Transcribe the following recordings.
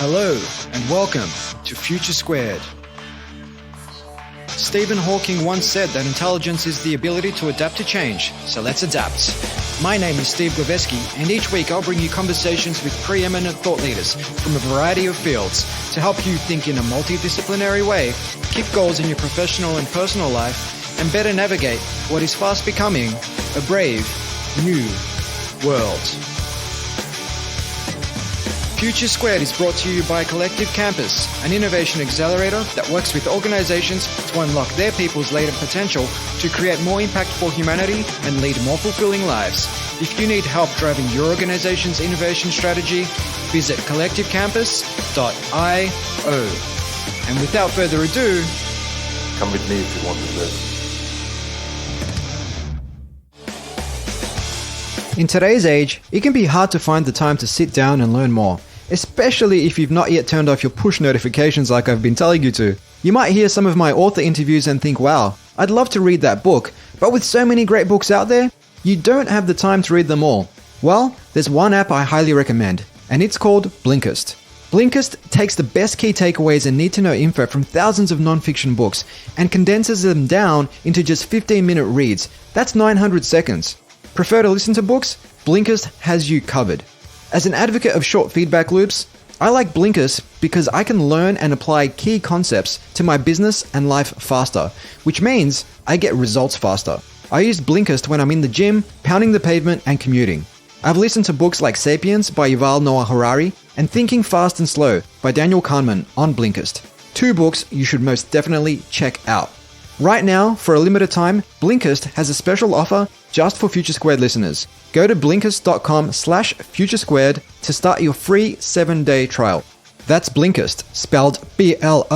Hello and welcome to Future Squared. Stephen Hawking once said that intelligence is the ability to adapt to change, so let's adapt. My name is Steve Glaveski, and each week I'll bring you conversations with preeminent thought leaders from a variety of fields to help you think in a multidisciplinary way, kick goals in your professional and personal life, and better navigate what is fast becoming a brave, new world. Future Squared is brought to you by Collective Campus, an innovation accelerator that works with organizations to unlock their people's latent potential to create more impact for humanity and lead more fulfilling lives. If you need help driving your organization's innovation strategy, visit collectivecampus.io. And without further ado, come with me if you want to live. In today's age, it can be hard to find the time to sit down and learn more, especially if you've not yet turned off your push notifications like I've been telling you to. You might hear some of my author interviews and think, wow, I'd love to read that book, but with so many great books out there, you don't have the time to read them all. Well, there's one app I highly recommend, and it's called Blinkist. Blinkist takes the best key takeaways and need-to-know info from thousands of non-fiction books and condenses them down into just 15-minute reads. That's 900 seconds. Prefer to listen to books? Blinkist has you covered. As an advocate of short feedback loops, I like Blinkist because I can learn and apply key concepts to my business and life faster, which means I get results faster. I use Blinkist when I'm in the gym, pounding the pavement, and commuting. I've listened to books like Sapiens by Yuval Noah Harari and Thinking Fast and Slow by Daniel Kahneman on Blinkist. 2 books you should most definitely check out. Right now, for a limited time, Blinkist has a special offer just for Future Squared listeners. Go to blinkist.com/futuresquared to start your free 7-day trial. That's Blinkist, spelled Blinkist.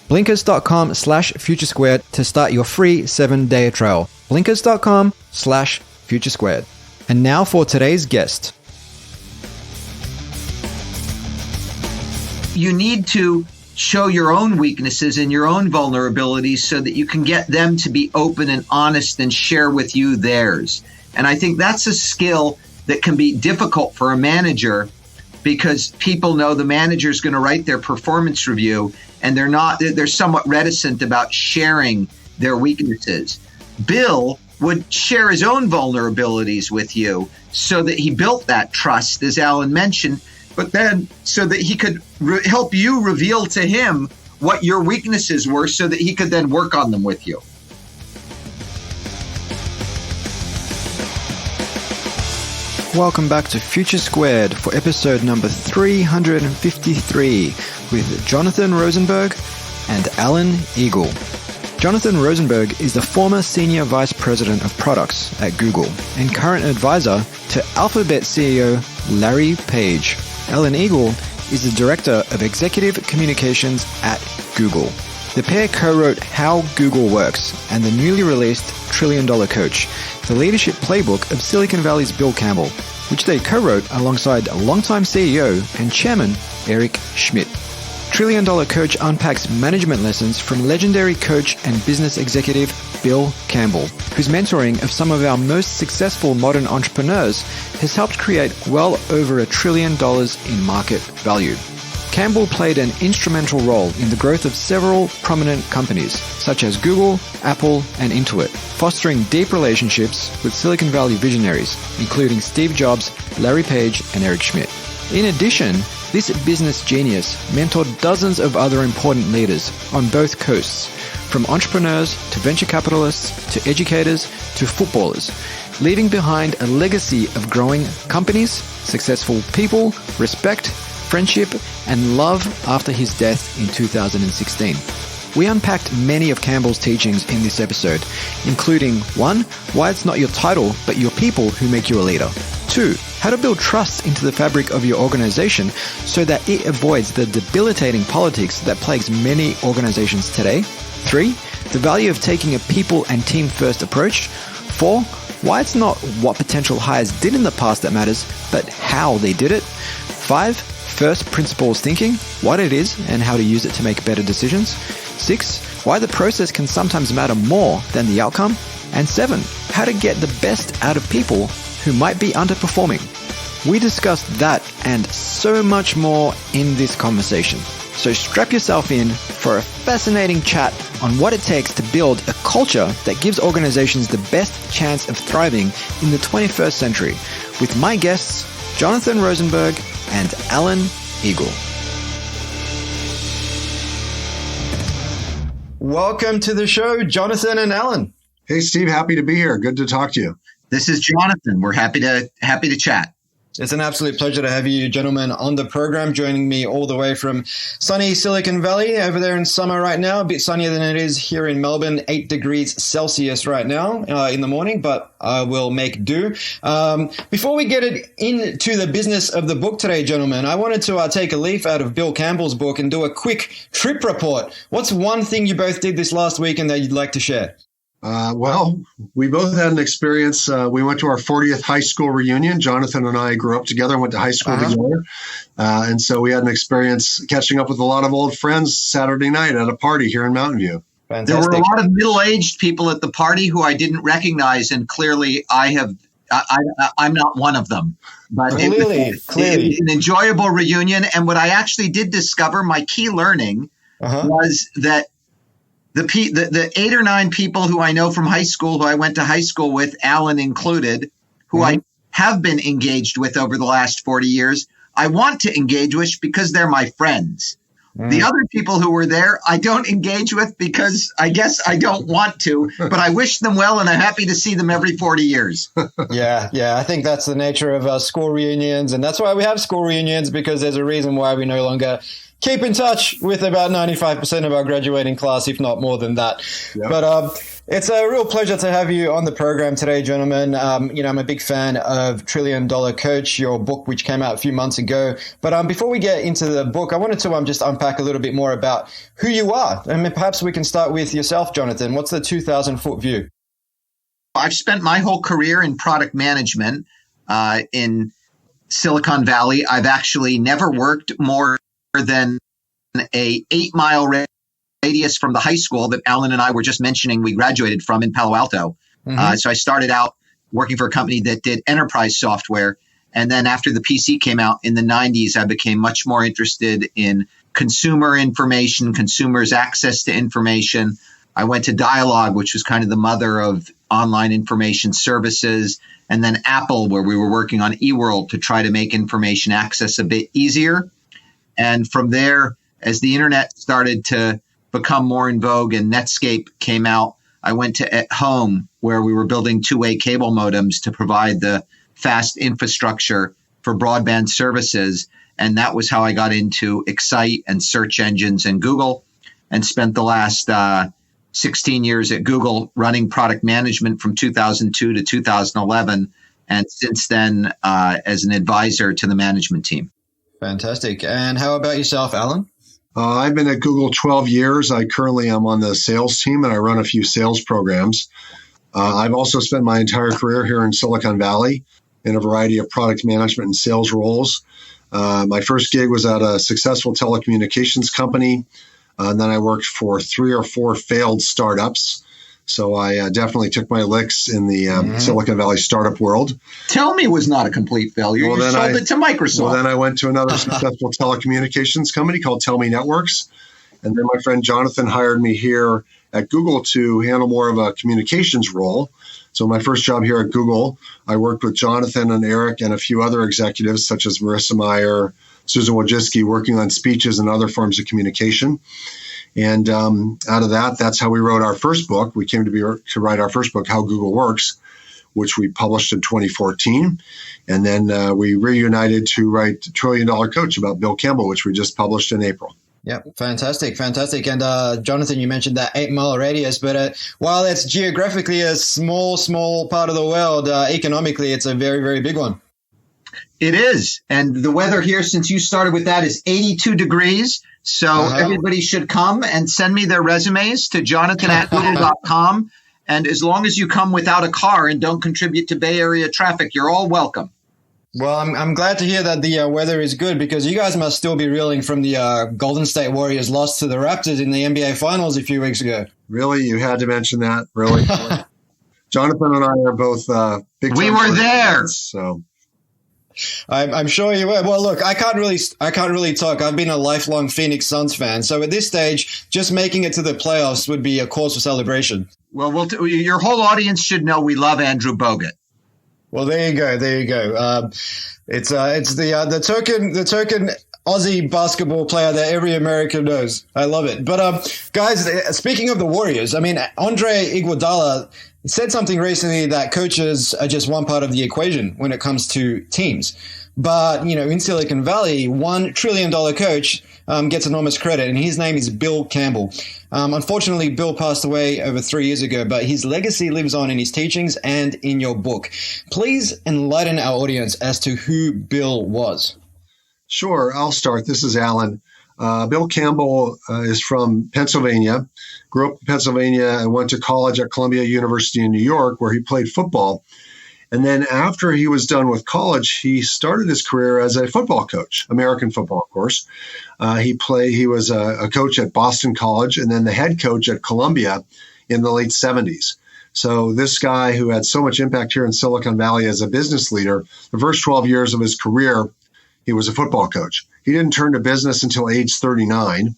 Blinkist.com/futuresquared to start your free 7-day trial. Blinkist.com/futuresquared. And now for today's guest. You need to show your own weaknesses and your own vulnerabilities so that you can get them to be open and honest and share with you theirs. And I think that's a skill that can be difficult for a manager because people know the manager is going to write their performance review and they're somewhat reticent about sharing their weaknesses. Bill would share his own vulnerabilities with you so that he built that trust, as Alan mentioned, but then so that he could help you reveal to him what your weaknesses were so that he could then work on them with you. Welcome back to Future Squared for episode number 353 with Jonathan Rosenberg and Alan Eagle. Jonathan Rosenberg is the former Senior Vice President of Products at Google and current advisor to Alphabet CEO Larry Page. Alan Eagle is the Director of Executive Communications at Google. The pair co-wrote How Google Works and the newly released $1 Trillion Coach, the leadership playbook of Silicon Valley's Bill Campbell, which they co-wrote alongside longtime CEO and Chairman Eric Schmidt. $1 Trillion Coach unpacks management lessons from legendary coach and business executive Bill Campbell, whose mentoring of some of our most successful modern entrepreneurs has helped create well over $1 trillion in market value. Campbell played an instrumental role in the growth of several prominent companies, such as Google, Apple, and Intuit, fostering deep relationships with Silicon Valley visionaries, including Steve Jobs, Larry Page, and Eric Schmidt. In addition, this business genius mentored dozens of other important leaders on both coasts, from entrepreneurs to venture capitalists to educators to footballers, leaving behind a legacy of growing companies, successful people, respect, friendship, and love after his death in 2016. We unpacked many of Campbell's teachings in this episode, including 1. Why it's not your title, but your people who make you a leader. 2. How to build trust into the fabric of your organization so that it avoids the debilitating politics that plagues many organizations today. 3. The value of taking a people and team-first approach. 4. Why it's not what potential hires did in the past that matters, but how they did it. 5. First principles thinking, what it is and how to use it to make better decisions. 6. Why the process can sometimes matter more than the outcome. And 7. How to get the best out of people who might be underperforming. We discussed that and so much more in this conversation. So strap yourself in for a fascinating chat on what it takes to build a culture that gives organizations the best chance of thriving in the 21st century with my guests, Jonathan Rosenberg and Alan Eagle. Welcome to the show, Jonathan and Alan. Hey, Steve, happy to be here. Good to talk to you. This is Jonathan. We're happy to chat. It's an absolute pleasure to have you gentlemen on the program, joining me all the way from sunny Silicon Valley over there in summer right now. A bit sunnier than it is here in Melbourne, 8 degrees Celsius right now in the morning, but I will make do. Before we get into the business of the book today, gentlemen, I wanted to take a leaf out of Bill Campbell's book and do a quick trip report. What's one thing you both did this last weekend that you'd like to share? Well, we both had an experience. We went to our 40th high school reunion. Jonathan and I grew up together and went to high school together. And so we had an experience catching up with a lot of old friends Saturday night at a party here in Mountain View. Fantastic. There were a lot of middle-aged people at the party who I didn't recognize, and clearly I'm not one of them. But Clearly. It was an enjoyable reunion. And what I actually did discover, my key learning, was that the 8 or 9 people who I know from high school, who I went to high school with, Alan included, who I have been engaged with over the last 40 years, I want to engage with because they're my friends. The other people who were there, I don't engage with because I guess I don't want to, but I wish them well and I'm happy to see them every 40 years. Yeah. I think that's the nature of school reunions. And that's why we have school reunions, because there's a reason why we no longer keep in touch with about 95% of our graduating class, if not more than that. Yep. But it's a real pleasure to have you on the program today, gentlemen. I'm a big fan of $1 Trillion Coach, your book, which came out a few months ago. But before we get into the book, I wanted to just unpack a little bit more about who you are. I mean, perhaps we can start with yourself, Jonathan. What's the 2,000-foot view? I've spent my whole career in product management in Silicon Valley. I've actually never worked more than a 8-mile radius from the high school that Alan and I were just mentioning we graduated from in Palo Alto. So I started out working for a company that did enterprise software. And then after the PC came out in the 90s, I became much more interested in consumer information, consumers' access to information. I went to Dialog, which was kind of the mother of online information services, and then Apple, where we were working on eWorld to try to make information access a bit easier. And from there, as the internet started to become more in vogue and Netscape came out, I went to At Home, where we were building two-way cable modems to provide the fast infrastructure for broadband services. And that was how I got into Excite and search engines and Google, and spent the last 16 years at Google running product management from 2002 to 2011. And since then, as an advisor to the management team. Fantastic. And how about yourself, Alan? I've been at Google 12 years. I currently am on the sales team, and I run a few sales programs. I've also spent my entire career here in Silicon Valley in a variety of product management and sales roles. My first gig was at a successful telecommunications company, and then I worked for 3 or 4 failed startups. So I definitely took my licks in the Silicon Valley startup world. Tell me was not a complete failure. You sold it to Microsoft. Well, then I went to another successful telecommunications company called Tell Me Networks. And then my friend Jonathan hired me here at Google to handle more of a communications role. So my first job here at Google, I worked with Jonathan and Eric and a few other executives, such as Marissa Meyer, Susan Wojcicki, working on speeches and other forms of communication. And out of that, that's how we wrote our first book. We came to write our first book, How Google Works, which we published in 2014. And then we reunited to write $1 Trillion Coach about Bill Campbell, which we just published in April. Yeah, fantastic. And Jonathan, you mentioned that 8-mile radius, but while it's geographically a small part of the world, economically, it's a very, very big one. It is. And the weather here, since you started with that, is 82 degrees. So everybody should come and send me their resumes to jonathan@google.com. And as long as you come without a car and don't contribute to Bay Area traffic, you're all welcome. Well, I'm glad to hear that the weather is good, because you guys must still be reeling from the Golden State Warriors loss to the Raptors in the NBA Finals a few weeks ago. Really? You had to mention that? Really? Jonathan and I are both big. We were there. So I'm sure you will. Well, look, I can't really talk. I've been a lifelong Phoenix Suns fan, so at this stage, just making it to the playoffs would be a cause for celebration. Well, your whole audience should know we love Andrew Bogut. Well, there you go. It's the token Aussie basketball player that every American knows. I love it. But guys, speaking of the Warriors, I mean, Andre Iguodala said something recently that coaches are just one part of the equation when it comes to teams. But, in Silicon Valley, $1 trillion coach gets enormous credit, and his name is Bill Campbell. Unfortunately, Bill passed away over 3 years ago, but his legacy lives on in his teachings and in your book. Please enlighten our audience as to who Bill was. Sure, I'll start. This is Alan. Bill Campbell is from Pennsylvania, grew up in Pennsylvania and went to college at Columbia University in New York, where he played football. And then after he was done with college, he started his career as a football coach, American football, of course. He was a coach at Boston College and then the head coach at Columbia in the late 70s. So this guy who had so much impact here in Silicon Valley as a business leader, the first 12 years of his career, he was a football coach. He didn't turn to business until age 39.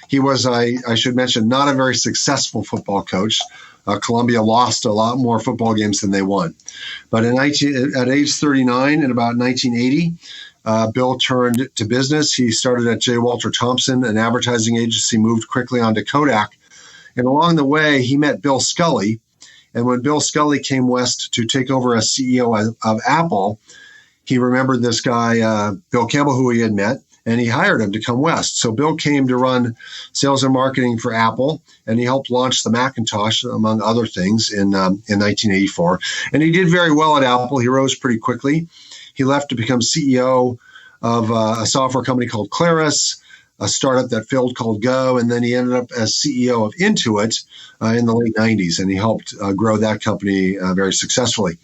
He was, I should mention, not a very successful football coach. Columbia lost a lot more football games than they won. But at age 39, in about 1980, Bill turned to business. He started at J. Walter Thompson, an advertising agency, moved quickly onto Kodak. And along the way, he met Bill Scully. And when Bill Scully came west to take over as CEO of Apple, he remembered this guy, Bill Campbell, who he had met, and he hired him to come west. So Bill came to run sales and marketing for Apple, and he helped launch the Macintosh, among other things, in 1984. And he did very well at Apple. He rose pretty quickly. He left to become CEO of a software company called Claris, a startup that failed called Go, and then he ended up as CEO of Intuit in the late 90s, and he helped grow that company very successfully.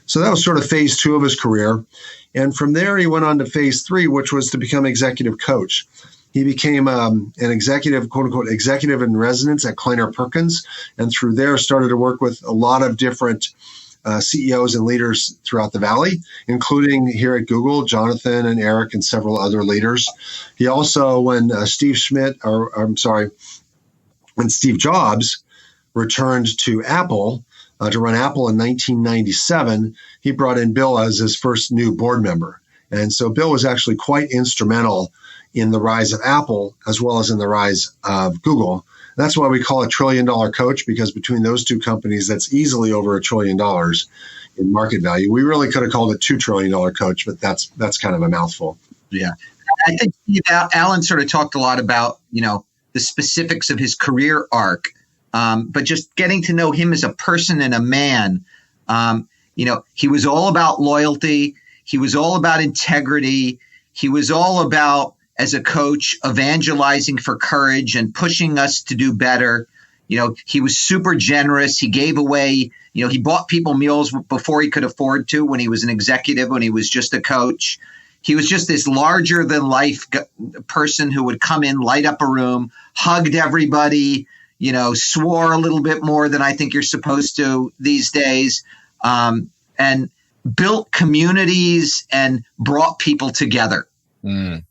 So that was sort of phase 2 of his career. And from there, he went on to phase 3, which was to become executive coach. He became an executive, quote unquote, executive in residence at Kleiner Perkins. And through there, started to work with a lot of different CEOs and leaders throughout the Valley, including here at Google, Jonathan and Eric and several other leaders. He also, when Steve Jobs returned to Apple, to run Apple in 1997, he brought in Bill as his first new board member. And so Bill was actually quite instrumental in the rise of Apple as well as in the rise of Google. That's why we call it $1 trillion coach, because between those two companies, that's easily over $1 trillion in market value. We really could have called it $2 trillion coach, but that's kind of a mouthful. Yeah. I think Alan sort of talked a lot about, the specifics of his career arc. But just getting to know him as a person and a man, he was all about loyalty. He was all about integrity. He was all about, as a coach, evangelizing for courage and pushing us to do better. He was super generous. He gave away, he bought people meals before he could afford to when he was an executive, when he was just a coach. He was just this larger than life person who would come in, light up a room, hugged everybody, swore a little bit more than I think you're supposed to these days, and built communities and brought people together.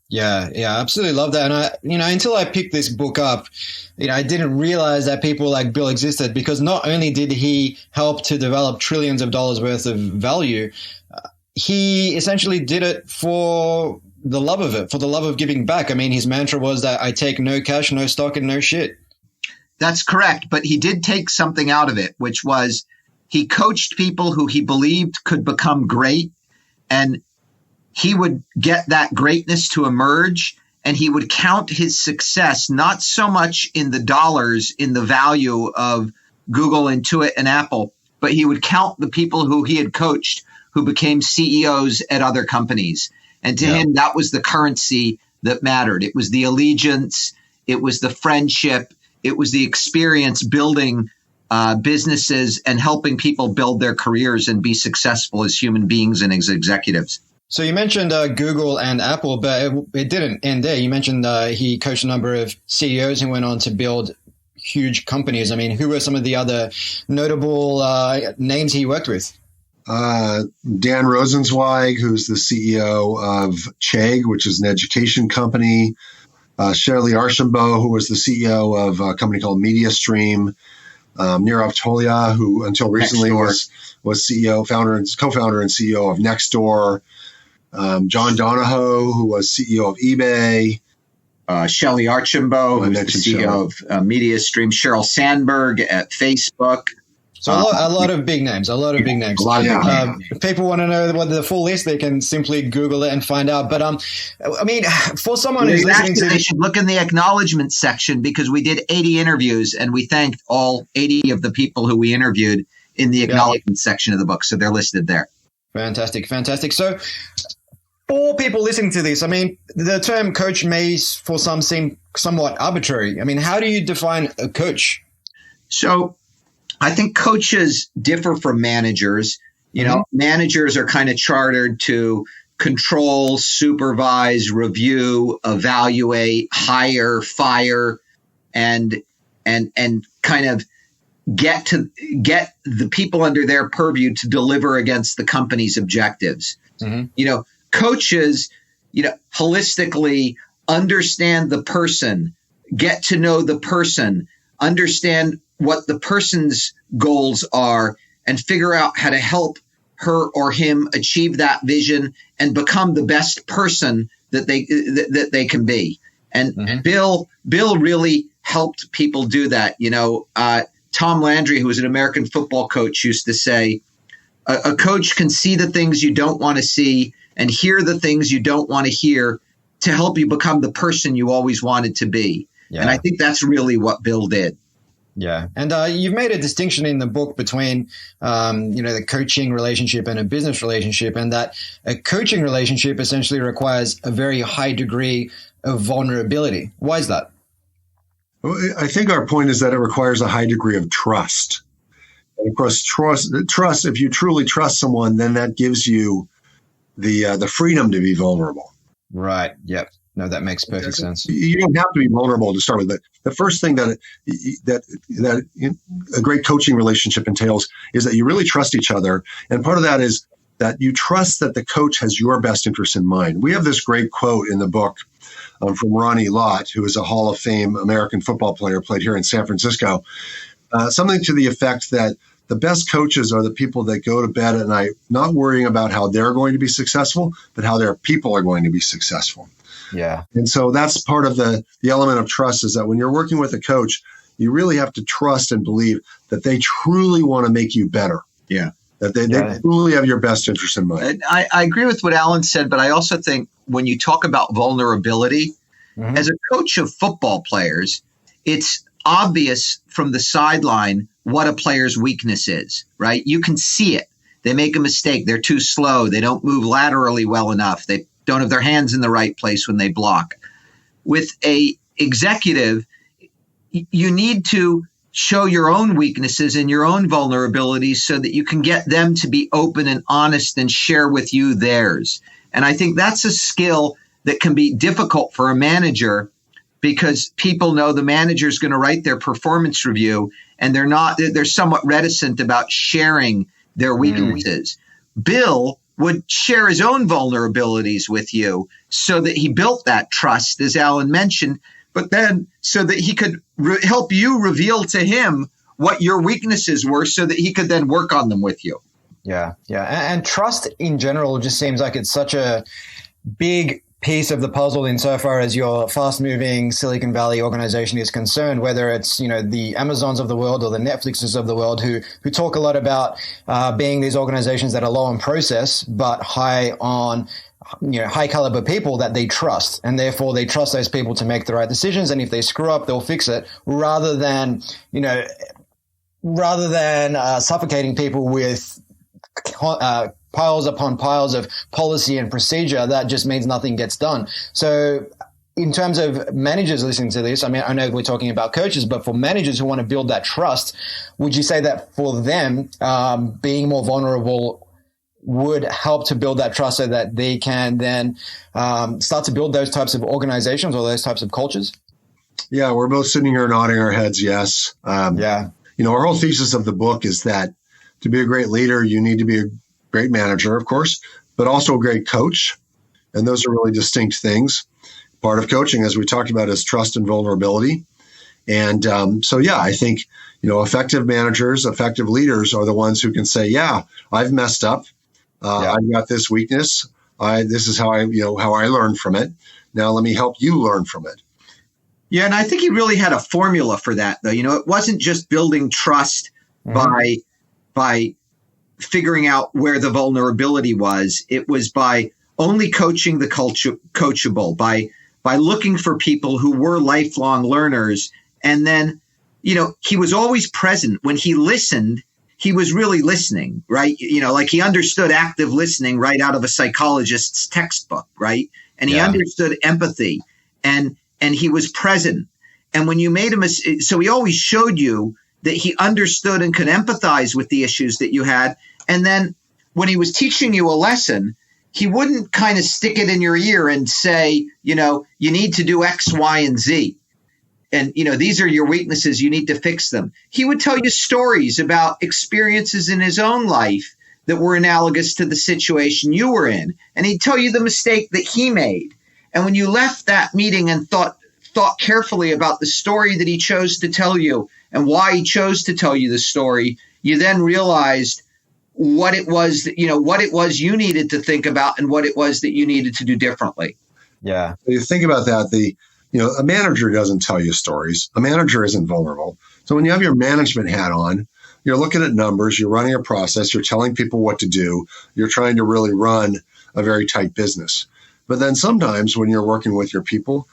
Yeah, absolutely love that. And until I picked this book up, I didn't realize that people like Bill existed, because not only did he help to develop trillions of dollars worth of value, he essentially did it for the love of it, for the love of giving back. I mean, his mantra was that I take no cash, no stock, and no shit. That's correct. But he did take something out of it, which was he coached people who he believed could become great, and he would get that greatness to emerge, and he would count his success not so much in the dollars, in the value of Google, Intuit, and Apple, but he would count the people who he had coached who became CEOs at other companies. And to him, that was the currency that mattered. It was the allegiance. It was the friendship. It was the experience building businesses and helping people build their careers and be successful as human beings and as executives. So you mentioned Google and Apple, but it didn't end there. You mentioned he coached a number of CEOs who went on to build huge companies. I mean, who were some of the other notable names he worked with? Dan Rosenzweig, who's the CEO of Chegg, which is an education company. Shirley Archambault, who was the CEO of a company called MediaStream. Nirav Tolia, who until recently was CEO, co-founder and CEO of Nextdoor. John Donahoe, who was CEO of eBay. Shelley Archambault, who's the CEO of MediaStream. Sheryl Sandberg at Facebook. So a lot of big names. People want to know what the full list. They can simply Google it and find out. But I mean, for someone who's listening to they this, should look in the acknowledgement section because we did 80 interviews and we thanked all 80 of the people who we interviewed in the acknowledgement section of the book. So they're listed there. Fantastic. So for people listening to this, I mean, the term coach may for some seem somewhat arbitrary. I mean, how do you define a coach? So I think coaches differ from managers. You know, managers are kind of chartered to control, supervise, review, evaluate, hire, fire, and kind of get the people under their purview to deliver against the company's objectives. You know, coaches, holistically understand the person, get to know the person, understand what the person's goals are, and figure out how to help her or him achieve that vision and become the best person that they can be. And Bill really helped people do that. Tom Landry, who was an American football coach, used to say, a coach can see the things you don't want to see and hear the things you don't want to hear to help you become the person you always wanted to be. Yeah. And I think that's really what Bill did. Yeah. And you've made a distinction in the book between, the coaching relationship and a business relationship, and that a coaching relationship essentially requires a very high degree of vulnerability. Why is that? Well, I think our point is that it requires a high degree of trust. And of course, trust, if you truly trust someone, then that gives you the freedom to be vulnerable. Right. Yep. No, that makes perfect sense. You don't have to be vulnerable to start with. The first thing that a great coaching relationship entails is that you really trust each other. And part of that is that you trust that the coach has your best interest in mind. We have this great quote in the book from Ronnie Lott, who is a Hall of Fame American football player, played here in San Francisco. Something to the effect that the best coaches are the people that go to bed at night not worrying about how they're going to be successful, but how their people are going to be successful. Yeah. And so that's part of the element of trust, is that when you're working with a coach, you really have to trust and believe that they truly want to make you better. Yeah. That they truly have your best interest in mind. I agree with what Alan said, but I also think when you talk about vulnerability, as a coach of football players, it's obvious from the sideline what a player's weakness is, right? You can see it. They make a mistake. They're too slow. They don't move laterally well enough. They don't have their hands in the right place when they block. With a executive, you need to show your own weaknesses and your own vulnerabilities so that you can get them to be open and honest and share with you theirs. And I think that's a skill that can be difficult for a manager, because people know the manager is going to write their performance review and they're somewhat reticent about sharing their weaknesses. Bill would share his own vulnerabilities with you so that he built that trust, as Alan mentioned, but then so that he could help you reveal to him what your weaknesses were so that he could then work on them with you. Yeah. And trust in general just seems like it's such a big piece of the puzzle insofar as your fast-moving Silicon Valley organization is concerned, whether it's, the Amazons of the world or the Netflixes of the world who talk a lot about being these organizations that are low on process, but high on, high caliber people that they trust. And therefore they trust those people to make the right decisions. And if they screw up, they'll fix it rather than suffocating people with piles upon piles of policy and procedure that just means nothing gets done. So in terms of managers listening to this, I mean, I know we're talking about coaches, but for managers who want to build that trust, would you say that for them, being more vulnerable would help to build that trust so that they can then start to build those types of organizations or those types of cultures? Yeah, we're both sitting here nodding our heads, yes. Our whole thesis of the book is that to be a great leader, you need to be great manager, of course, but also a great coach. And those are really distinct things. Part of coaching, as we talked about, is trust and vulnerability. And I think, effective managers, effective leaders are the ones who can say, yeah, I've messed up. I've got this weakness. This is how I learned from it. Now let me help you learn from it. Yeah, and I think he really had a formula for that, though. It wasn't just building trust by figuring out where the vulnerability was. It was by only coaching the coachable, by looking for people who were lifelong learners. And then, he was always present. When he listened, he was really listening, right? Like he understood active listening right out of a psychologist's textbook, right? And he understood empathy and he was present. And when you made a mistake, so he always showed you that he understood and could empathize with the issues that you had. And then when he was teaching you a lesson, he wouldn't kind of stick it in your ear and say, you need to do X, Y, and Z. And, these are your weaknesses. You need to fix them. He would tell you stories about experiences in his own life that were analogous to the situation you were in. And he'd tell you the mistake that he made. And when you left that meeting and thought carefully about the story that he chose to tell you and why he chose to tell you the story, you then realized what it was you needed to think about and what it was that you needed to do differently. Yeah. So you think about that, a manager doesn't tell you stories. A manager isn't vulnerable. So when you have your management hat on, you're looking at numbers, you're running a process, you're telling people what to do, you're trying to really run a very tight business. But then sometimes when you're working with your people,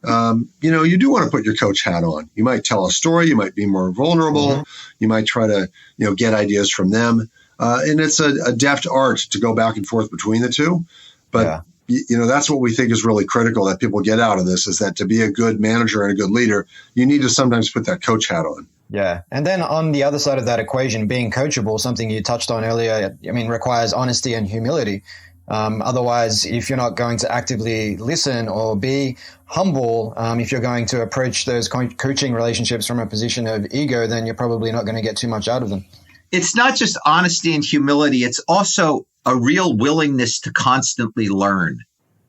you do want to put your coach hat on. You might tell a story, you might be more vulnerable, you might try to, get ideas from them. And it's a deft art to go back and forth between the two. But that's what we think is really critical that people get out of this, is that to be a good manager and a good leader, you need to sometimes put that coach hat on. Yeah. And then on the other side of that equation, being coachable, something you touched on earlier, requires honesty and humility. Otherwise, if you're not going to actively listen or be humble, if you're going to approach those coaching relationships from a position of ego, then you're probably not going to get too much out of them. It's not just honesty and humility. It's also a real willingness to constantly learn.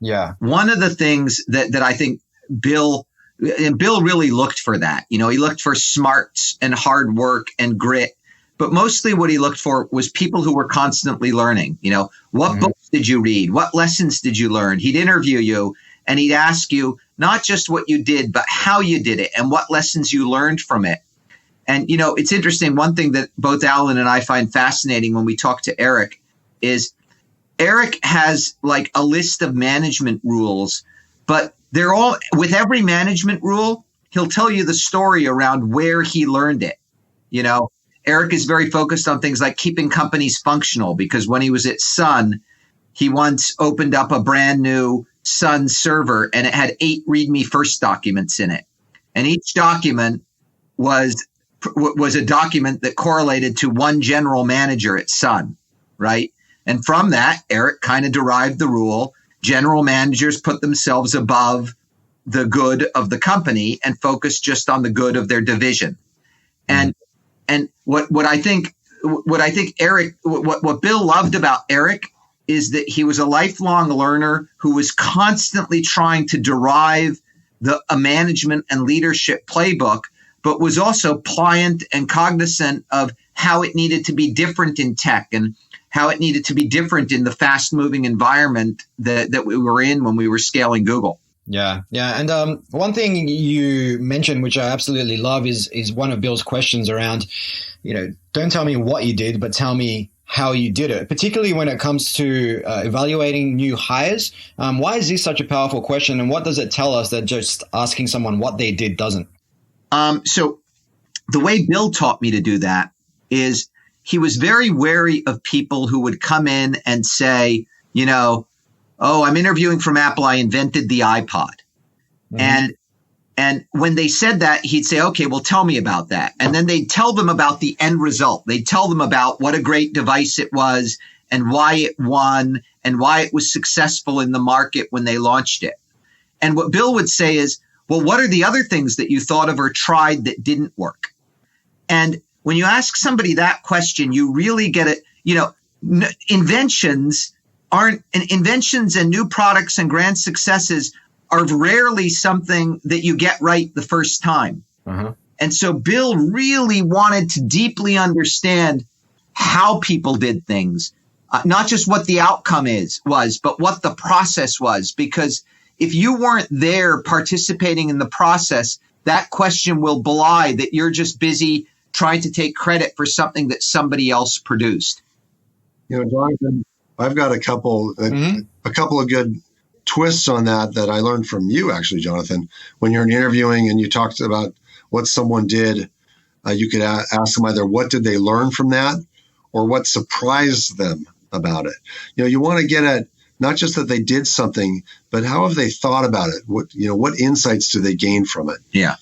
Yeah. One of the things that I think Bill really looked for that. He looked for smarts and hard work and grit. But mostly what he looked for was people who were constantly learning. What books did you read? What lessons did you learn? He'd interview you and he'd ask you not just what you did, but how you did it and what lessons you learned from it. And, it's interesting. One thing that both Alan and I find fascinating when we talk to Eric is Eric has like a list of management rules, but they're all, with every management rule, he'll tell you the story around where he learned it. Eric is very focused on things like keeping companies functional, because when he was at Sun, he once opened up a brand new Sun server and it had 8 README first documents in it. And each document was a document that correlated to one general manager at Sun, right? And from that, Eric kind of derived the rule: general managers put themselves above the good of the company and focus just on the good of their division. And what I think Eric, what Bill loved about Eric is that he was a lifelong learner who was constantly trying to derive a management and leadership playbook, but was also pliant and cognizant of how it needed to be different in tech and how it needed to be different in the fast-moving environment that we were in when we were scaling Google. Yeah. And one thing you mentioned, which I absolutely love, is one of Bill's questions around, don't tell me what you did, but tell me how you did it, particularly when it comes to evaluating new hires. Why is this such a powerful question, and what does it tell us that just asking someone what they did doesn't? So the way Bill taught me to do that is he was very wary of people who would come in and say, oh, I'm interviewing from Apple. I invented the iPod. Mm-hmm. And when they said that, he'd say, okay, well, tell me about that. And then they'd tell them about the end result. They'd tell them about what a great device it was and why it won and why it was successful in the market when they launched it. And what Bill would say is, well, what are the other things that you thought of or tried that didn't work? And when you ask somebody that question, you really get it. inventions and new products and grand successes are rarely something that you get right the first time. Uh-huh. And so Bill really wanted to deeply understand how people did things, not just what the outcome was, but what the process was. Because if you weren't there participating in the process, that question will belie that you're just busy trying to take credit for something that somebody else produced. Jonathan, I've got a couple of good twists on that I learned from you, actually, Jonathan. When you're interviewing and you talked about what someone did, you could ask them either what did they learn from that or what surprised them about it. You want to get at not just that they did something, but how have they thought about it? What insights do they gain from it? Yeah.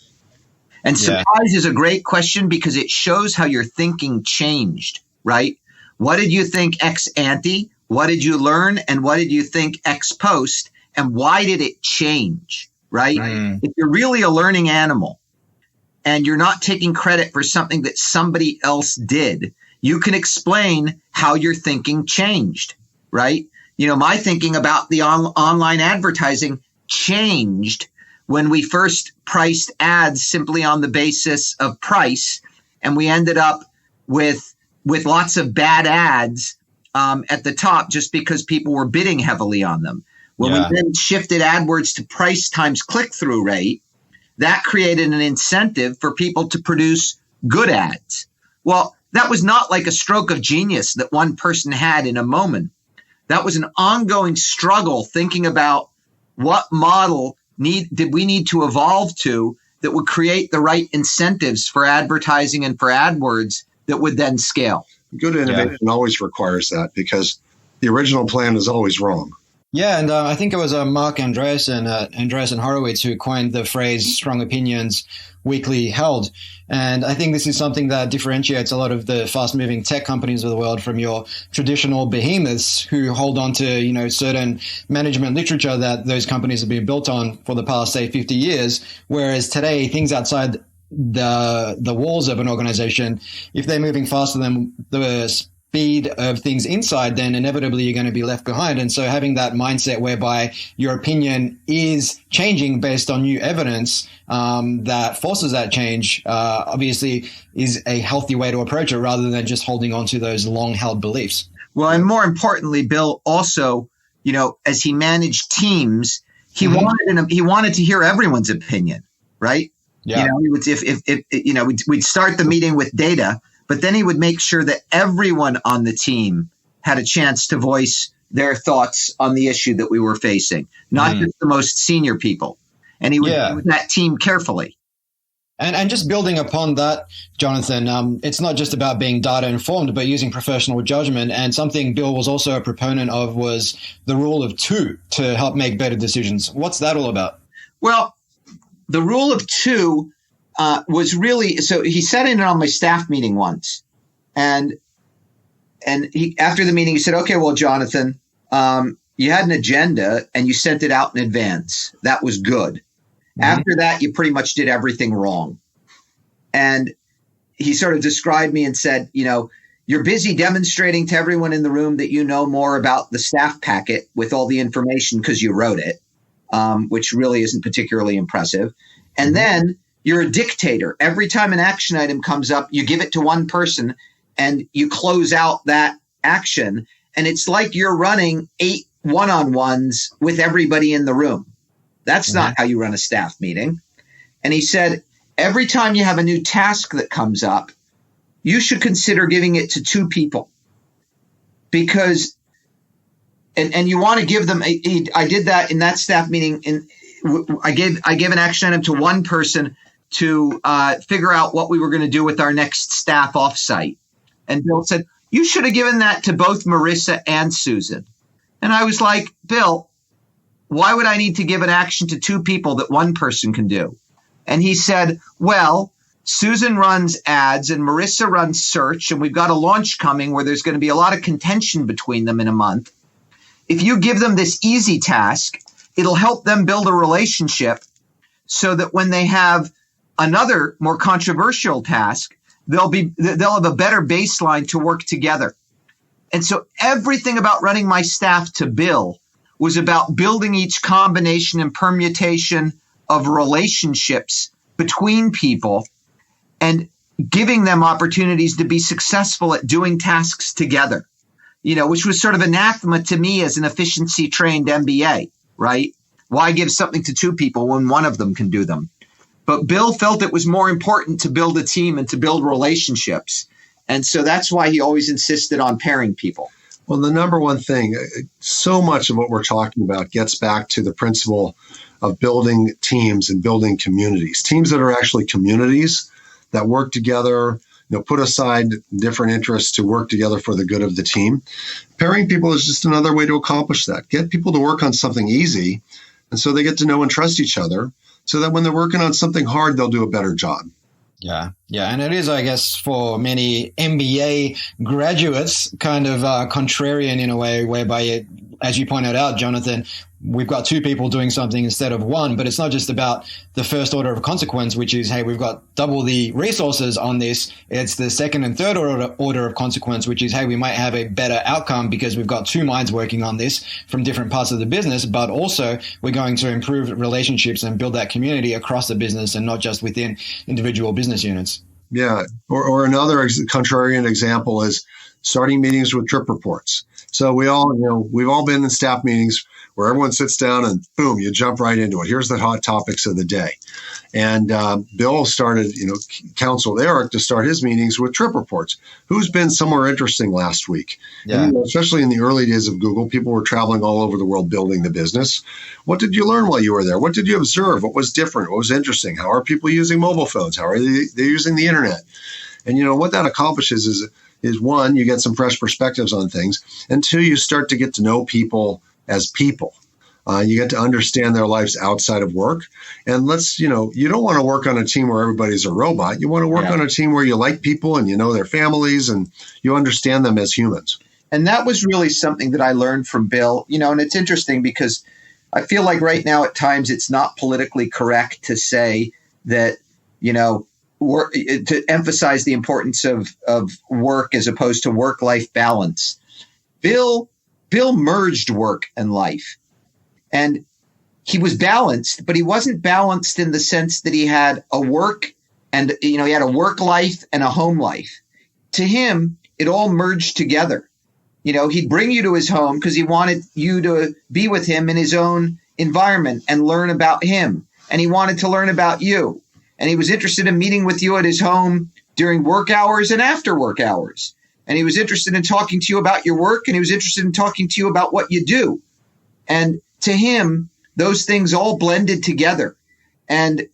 And surprise is a great question because it shows how your thinking changed, right? What did you think ex ante? What did you learn? And what did you think ex post? And why did it change, right? If you're really a learning animal and you're not taking credit for something that somebody else did, you can explain how your thinking changed, right? My thinking about the online advertising changed when we first priced ads simply on the basis of price. And we ended up with lots of bad ads at the top just because people were bidding heavily on them. When we then shifted AdWords to price times click-through rate, that created an incentive for people to produce good ads. Well, that was not like a stroke of genius that one person had in a moment. That was an ongoing struggle thinking about what model did we need to evolve to that would create the right incentives for advertising and for AdWords that would then scale. Good innovation always requires that because the original plan is always wrong. Yeah, and I think it was Mark Andreessen Horowitz who coined the phrase strong opinions weakly held. And I think this is something that differentiates a lot of the fast-moving tech companies of the world from your traditional behemoths who hold on to, certain management literature that those companies have been built on for the past, say, 50 years. Whereas today, things outside the walls of an organization, if they're moving faster than the speed of things inside, then inevitably you're going to be left behind. And so having that mindset whereby your opinion is changing based on new evidence that forces that change, obviously is a healthy way to approach it rather than just holding on to those long held beliefs. Well, and more importantly, Bill also, as he managed teams, he wanted to hear everyone's opinion, right? Yeah. We'd start the meeting with data, but then he would make sure that everyone on the team had a chance to voice their thoughts on the issue that we were facing, not just the most senior people. And he would do with that team carefully. And just building upon that, Jonathan, it's not just about being data informed, but using professional judgment. And something Bill was also a proponent of was the rule of two to help make better decisions. What's that all about? Well, the rule of two was really, so he said it on my staff meeting once. And he, after the meeting, he said, okay, well, Jonathan, you had an agenda and you sent it out in advance. That was good. After that, you pretty much did everything wrong. And he sort of described me and said, you're busy demonstrating to everyone in the room that you know more about the staff packet with all the information because you wrote it, which really isn't particularly impressive. And then you're a dictator. Every time an action item comes up, you give it to one person and you close out that action. And it's like you're running 8 one-on-ones with everybody in the room. That's not how you run a staff meeting. And he said, every time you have a new task that comes up, you should consider giving it to 2 people. Because, and you want to give them, I did that in that staff meeting. I gave an action item to one person to figure out what we were going to do with our next staff offsite. And Bill said, you should have given that to both Marissa and Susan. And I was like, Bill, why would I need to give an action to 2 people that one person can do? And he said, well, Susan runs ads and Marissa runs search, and we've got a launch coming where there's going to be a lot of contention between them in a month. If you give them this easy task, it'll help them build a relationship so that when they have another more controversial task, they'll have a better baseline to work together. And so everything about running my staff to Bill was about building each combination and permutation of relationships between people and giving them opportunities to be successful at doing tasks together, which was sort of anathema to me as an efficiency trained MBA, right? Why give something to two people when one of them can do them? But Bill felt it was more important to build a team and to build relationships. And so that's why he always insisted on pairing people. Well, the number one thing, so much of what we're talking about gets back to the principle of building teams and building communities, teams that are actually communities that work together, put aside different interests to work together for the good of the team. Pairing people is just another way to accomplish that. Get people to work on something easy, and so they get to know and trust each other, so that when they're working on something hard, they'll do a better job. Yeah. And it is, I guess, for many MBA graduates, kind of contrarian in a way, whereby, as you pointed out, Jonathan, we've got two people doing something instead of one, but it's not just about the first order of consequence, which is, hey, we've got double the resources on this. It's the second and third order of consequence, which is, hey, we might have a better outcome because we've got two minds working on this from different parts of the business, but also we're going to improve relationships and build that community across the business and not just within individual business units. Yeah. Or another contrarian example is starting meetings with trip reports. So we've all been in staff meetings where everyone sits down and boom, you jump right into it. Here's the hot topics of the day. And Bill started, counseled Eric to start his meetings with trip reports. Who's been somewhere interesting last week? Yeah. And, especially in the early days of Google, people were traveling all over the world building the business. What did you learn while you were there? What did you observe? What was different? What was interesting? How are people using mobile phones? How are they using the internet? And what that accomplishes is one, you get some fresh perspectives on things, and two, you start to get to know people as people. You get to understand their lives outside of work. And you don't want to work on a team where everybody's a robot. You want to work on a team where you like people and you know their families and you understand them as humans. And that was really something that I learned from Bill, and it's interesting because I feel like right now at times it's not politically correct to say that, to emphasize the importance of work as opposed to work-life balance. Bill merged work and life. And he was balanced, but he wasn't balanced in the sense that he had a work and, he had a work life and a home life. To him, it all merged together. He'd bring you to his home because he wanted you to be with him in his own environment and learn about him. And he wanted to learn about you. And he was interested in meeting with you at his home during work hours and after work hours. And he was interested in talking to you about your work, and he was interested in talking to you about what you do. And to him, those things all blended together. And,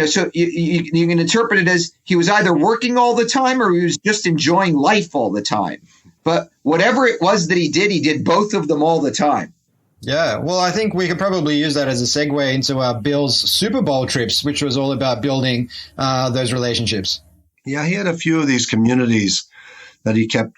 so you can interpret it as he was either working all the time or he was just enjoying life all the time. But whatever it was that he did both of them all the time. Yeah, well, I think we could probably use that as a segue into Bill's Super Bowl trips, which was all about building those relationships. Yeah, he had a few of these communities that he kept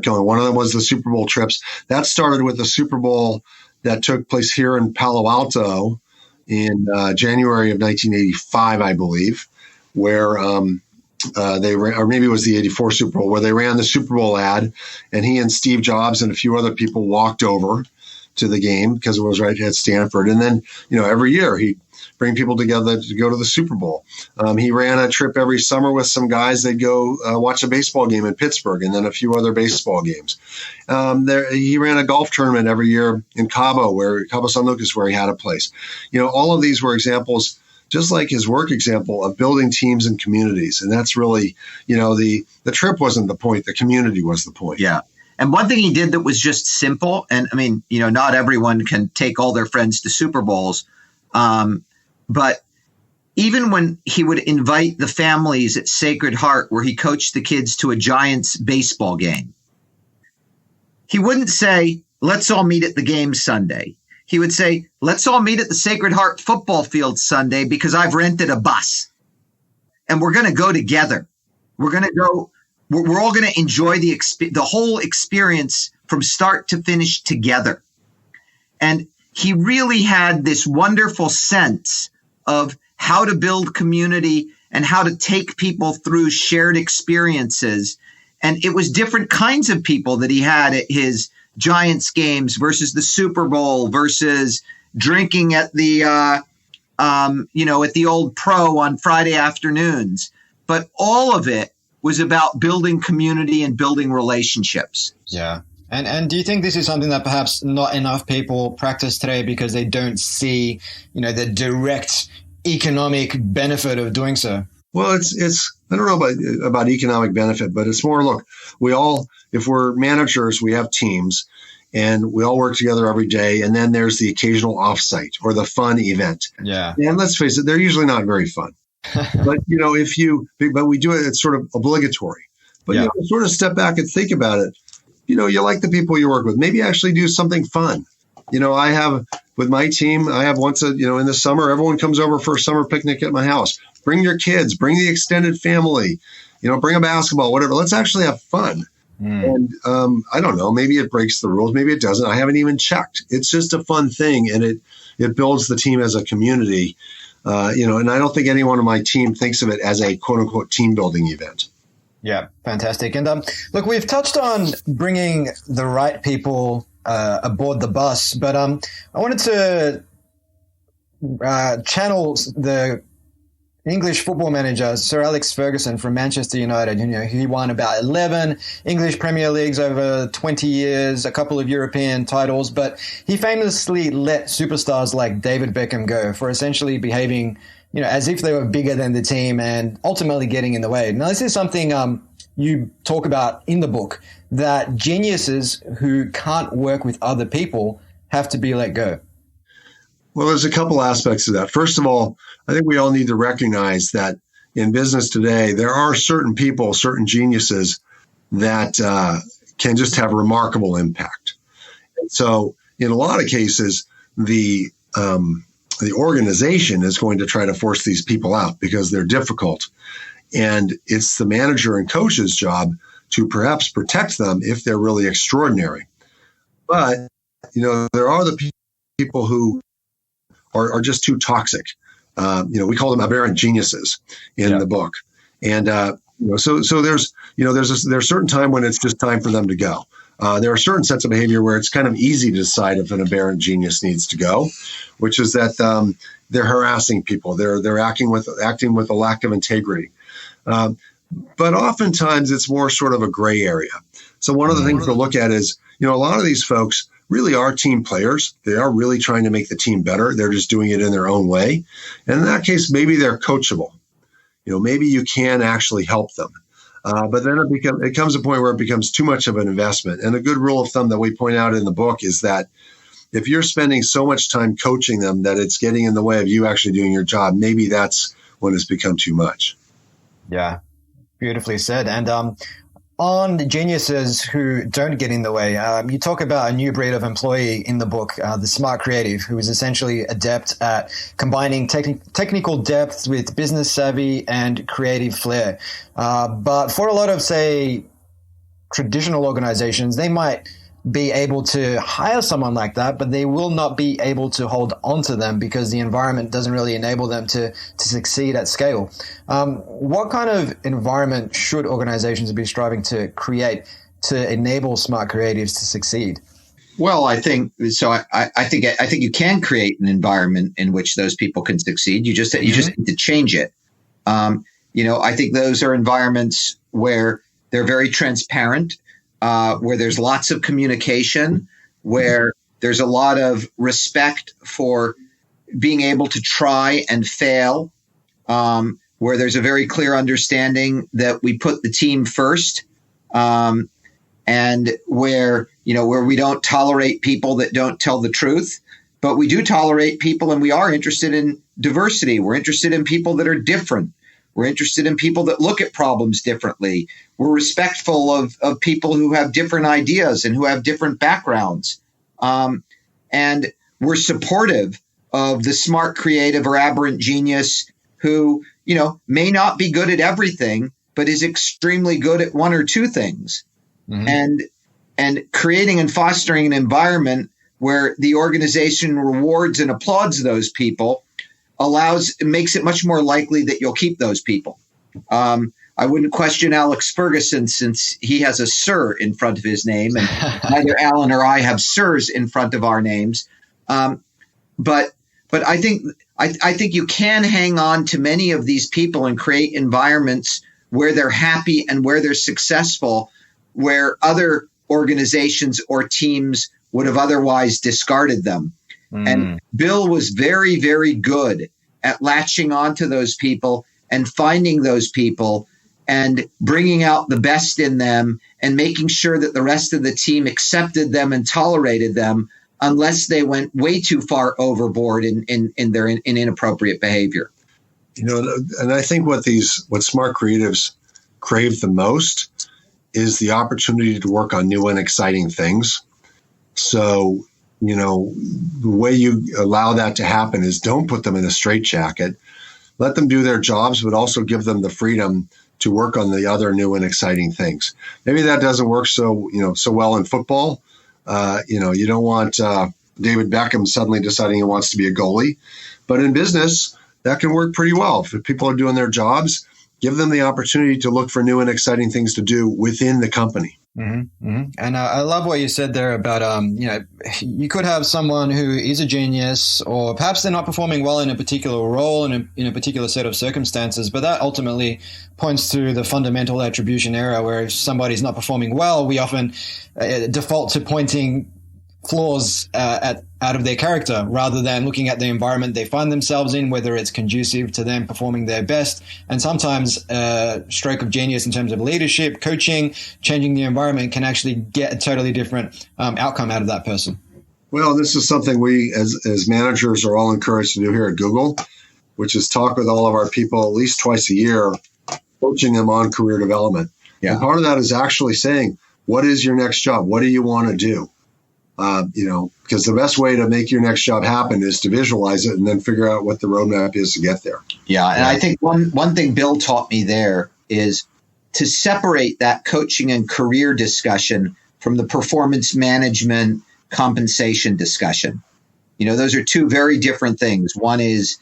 going. One of them was the Super Bowl trips. That started with the Super Bowl that took place here in Palo Alto in January of 1985, I believe, where they ran, or maybe it was the 84 Super Bowl, where they ran the Super Bowl ad, and he and Steve Jobs and a few other people walked over to the game because it was right at Stanford. And then, every year he'd bring people together to go to the Super Bowl. He ran a trip every summer with some guys. They'd go watch a baseball game in Pittsburgh and then a few other baseball games. He ran a golf tournament every year in Cabo San Lucas, where he had a place. All of these were examples, just like his work example, of building teams and communities. And that's really, the trip wasn't the point. The community was the point. Yeah. And one thing he did that was just simple, and I mean, not everyone can take all their friends to Super Bowls, but even when he would invite the families at Sacred Heart, where he coached the kids to a Giants baseball game, he wouldn't say, let's all meet at the game Sunday. He would say, let's all meet at the Sacred Heart football field Sunday because I've rented a bus and we're going to go together. We're all going to enjoy the whole experience from start to finish together. And he really had this wonderful sense of how to build community and how to take people through shared experiences And it was different kinds of people that he had at his Giants games versus the Super Bowl versus drinking at the, at the Old Pro on Friday afternoons. But all of it was about building community and building relationships. Yeah. And do you think this is something that perhaps not enough people practice today because they don't see, the direct economic benefit of doing so? Well, it's I don't know about economic benefit, but it's more, look, if we're managers, we have teams and we all work together every day. And then there's the occasional offsite or the fun event. Yeah. And let's face it, they're usually not very fun. But, but we do it, it's sort of obligatory. But, sort of step back and think about it. You like the people you work with. Maybe actually do something fun. I have with my team, I have once in the summer, everyone comes over for a summer picnic at my house. Bring your kids, bring the extended family, bring a basketball, whatever. Let's actually have fun. And I don't know, maybe it breaks the rules. Maybe it doesn't. I haven't even checked. It's just a fun thing. And it builds the team as a community. And I don't think anyone on my team thinks of it as a quote unquote team building event. Yeah, fantastic. And look, we've touched on bringing the right people aboard the bus, but I wanted to channel the English football manager, Sir Alex Ferguson from Manchester United. He won about 11 English Premier Leagues over 20 years, a couple of European titles, but he famously let superstars like David Beckham go for essentially behaving as if they were bigger than the team and ultimately getting in the way. Now, this is something you talk about in the book, that geniuses who can't work with other people have to be let go. Well, there's a couple aspects to that. First of all, I think we all need to recognize that in business today, there are certain people, certain geniuses that can just have remarkable impact. And so in a lot of cases, the organization is going to try to force these people out because they're difficult. And it's the manager and coach's job to perhaps protect them if they're really extraordinary. But, there are the people who are just too toxic. We call them aberrant geniuses in the book. And, so there's a certain time when it's just time for them to go. There are certain sets of behavior where it's kind of easy to decide if an aberrant genius needs to go, which is that they're harassing people. They're acting with a lack of integrity. But oftentimes it's more sort of a gray area. So one of the things to look at is, a lot of these folks really are team players. They are really trying to make the team better. They're just doing it in their own way. And in that case, maybe they're coachable. Maybe you can actually help them. But then it comes a point where it becomes too much of an investment. And a good rule of thumb that we point out in the book is that if you're spending so much time coaching them that it's getting in the way of you actually doing your job, maybe that's when it's become too much. Yeah, beautifully said. And on geniuses who don't get in the way, you talk about a new breed of employee in the book, the smart creative, who is essentially adept at combining technical depth with business savvy and creative flair. But for a lot of, say, traditional organizations, they might be able to hire someone like that, but they will not be able to hold on to them because the environment doesn't really enable them to succeed at scale. What kind of environment should organizations be striving to create to enable smart creatives to succeed? Well, I think so. I think you can create an environment in which those people can succeed. You just need to change it. I think those are environments where they're very transparent, where there's lots of communication, where there's a lot of respect for being able to try and fail, where there's a very clear understanding that we put the team first, and where we don't tolerate people that don't tell the truth, but we do tolerate people, and we are interested in diversity. We're interested in people that are different. We're interested in people that look at problems differently. We're respectful of people who have different ideas and who have different backgrounds. And we're supportive of the smart, creative, or aberrant genius who, may not be good at everything, but is extremely good at one or two things. Mm-hmm. And creating and fostering an environment where the organization rewards and applauds those people makes it much more likely that you'll keep those people. I wouldn't question Alex Ferguson since he has a sir in front of his name, and neither Alan or I have sirs in front of our names. But I think you can hang on to many of these people and create environments where they're happy and where they're successful, where other organizations or teams would have otherwise discarded them. And Bill was very, very good at latching onto those people and finding those people and bringing out the best in them and making sure that the rest of the team accepted them and tolerated them unless they went way too far overboard in their inappropriate behavior. And I think what smart creatives crave the most is the opportunity to work on new and exciting things. So, the way you allow that to happen is don't put them in a straitjacket. Let them do their jobs, but also give them the freedom to work on the other new and exciting things. Maybe that doesn't work so well in football. You don't want David Beckham suddenly deciding he wants to be a goalie. But in business, that can work pretty well. If people are doing their jobs, give them the opportunity to look for new and exciting things to do within the company. Mm-hmm, mm-hmm. And I love what you said there about, you could have someone who is a genius, or perhaps they're not performing well in a particular role in a particular set of circumstances, but that ultimately points to the fundamental attribution error, where if somebody's not performing well, we often default to pointing flaws out of their character rather than looking at the environment they find themselves in, whether it's conducive to them performing their best. And sometimes a stroke of genius in terms of leadership, coaching, changing the environment can actually get a totally different outcome out of that person. Well, this is something we as managers are all encouraged to do here at Google, which is talk with all of our people at least twice a year, coaching them on career development. Yeah. And part of that is actually saying, what is your next job? What do you want to do? Because the best way to make your next job happen is to visualize it and then figure out what the roadmap is to get there. Yeah. And I think one thing Bill taught me there is to separate that coaching and career discussion from the performance management compensation discussion. Those are two very different things. One is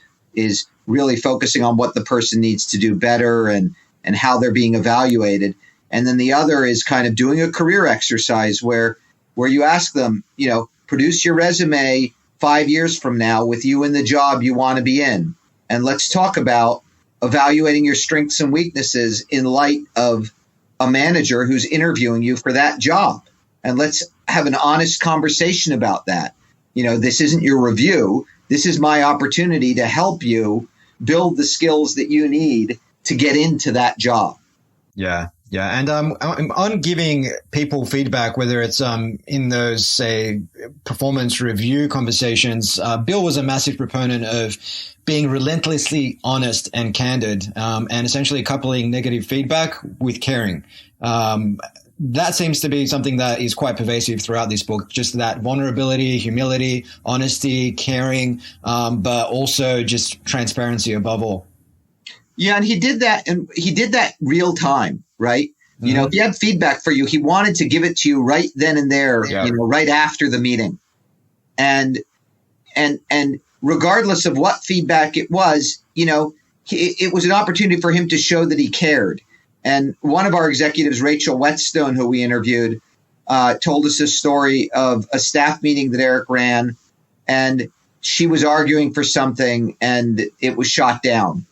really focusing on what the person needs to do better and how they're being evaluated. And then the other is kind of doing a career exercise where you ask them, produce your resume 5 years from now with you in the job you want to be in. And let's talk about evaluating your strengths and weaknesses in light of a manager who's interviewing you for that job. And let's have an honest conversation about that. This isn't your review. This is my opportunity to help you build the skills that you need to get into that job. Yeah. Yeah. And on giving people feedback, whether it's in those, say, performance review conversations, Bill was a massive proponent of being relentlessly honest and candid, and essentially coupling negative feedback with caring. That seems to be something that is quite pervasive throughout this book, just that vulnerability, humility, honesty, caring, but also just transparency above all. Yeah, and he did that real time, right? Mm-hmm. If he had feedback for you, he wanted to give it to you right then and there, right after the meeting. And regardless of what feedback it was, it was an opportunity for him to show that he cared. And one of our executives, Rachel Whetstone, who we interviewed, told us a story of a staff meeting that Eric ran, and she was arguing for something and it was shot down.